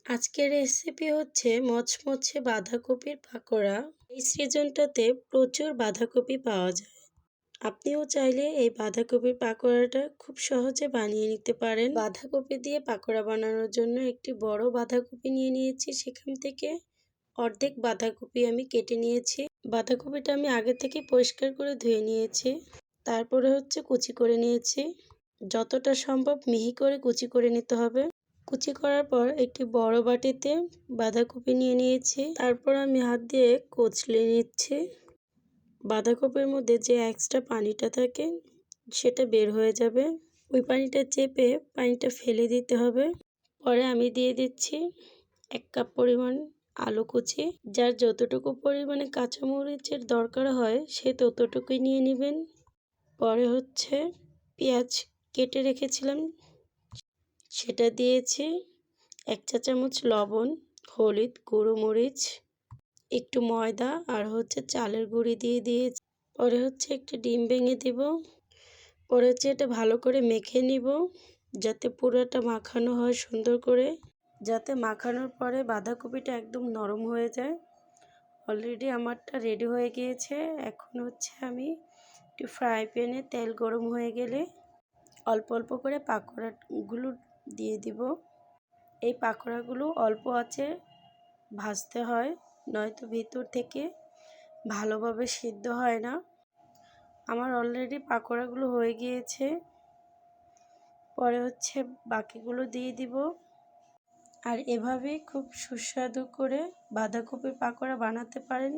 আজকের রেসিপি হচ্ছে মচমচে বাঁধাকপির পাকোড়া। এই সিজনটাতে প্রচুর বাঁধাকপি পাওয়া যায়। আপনিও চাইলে এই বাঁধাকপির পাকোড়াটা খুব সহজে বানিয়ে নিতে পারেন। বাঁধাকপি দিয়ে পাকোড়া বানানোর জন্য একটি বড় বাঁধাকপি নিয়ে নিয়েছি। সেখান থেকে অর্ধেক বাঁধাকপি আমি কেটে নিয়েছি। বাঁধাকপিটা আমি আগে থেকে পরিষ্কার করে ধুয়ে নিয়েছি। তারপরে হচ্ছে কুচি করে নিয়েছি। যতটা সম্ভব মিহি করে কুচি করে নিতে হবে। কুচি করার পর একটি বড় বাটিতে বাঁধাকপি নিয়ে নিয়েছি। তারপর আমি হাত দিয়ে কচলে নিচ্ছি। বাঁধাকপির মধ্যে যে এক্সট্রা পানিটা থাকে সেটা বের হয়ে যাবে। ওই পানিটা চেপে পানিটা ফেলে দিতে হবে। পরে আমি দিয়ে দিচ্ছি 1 কাপ পরিমাণ আলু কুচি। যার যতটুকু পরিমাণে কাঁচামরিচের দরকার হয় সে ততটুকুই নিয়ে নেবেন। পরে হচ্ছে পেঁয়াজ কেটে রেখেছিলাম সেটা দিয়েছি। 1 চা চামচ লবণ, হলুদ, গুঁড়ো মরিচ, একটু ময়দা আর হচ্ছে চালের গুঁড়ি দিয়ে দিয়েছি। পরে হচ্ছে একটি ডিম ভেঙে দিব। পরে হচ্ছে এটা ভালো করে মেখে নিব যাতে পুরোটা মাখানো হয় সুন্দর করে, যাতে মাখানোর পরে বাঁধাকপিটা একদম নরম হয়ে যায়। অলরেডি আমারটা রেডি হয়ে গিয়েছে। এখন হচ্ছে আমি একটু ফ্রাই প্যানে তেল গরম হয়ে গেলে অল্প অল্প করে পাকোড়াগুলো দিয়ে দিব। এই পাকোড়াগুলো অল্প আঁচে ভাজতে হয়, নয়তো ভিতর থেকে ভালোভাবে সিদ্ধ হয় না। আমার অলরেডি পাকোড়াগুলো হয়ে গিয়েছে। পরে হচ্ছে বাকিগুলো দিয়ে দিব। আর এভাবেই খুব সুস্বাদু করে বাঁধাকপির পাকোড়া বানাতে পারেন।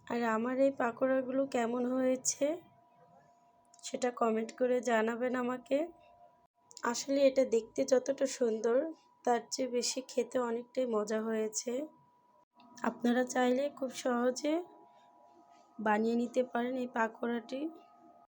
আর আমার এই পাকোড়াগুলো কেমন হয়েছে সেটা কমেন্ট করে জানাবেন আমাকে। আসলে এটা দেখতে যতটা সুন্দর তার চেয়ে বেশি খেতে অনেকটাই মজা হয়েছে। আপনারা চাইলে খুব সহজে বানিয়ে নিতে পারেন এই পাকোড়াটি।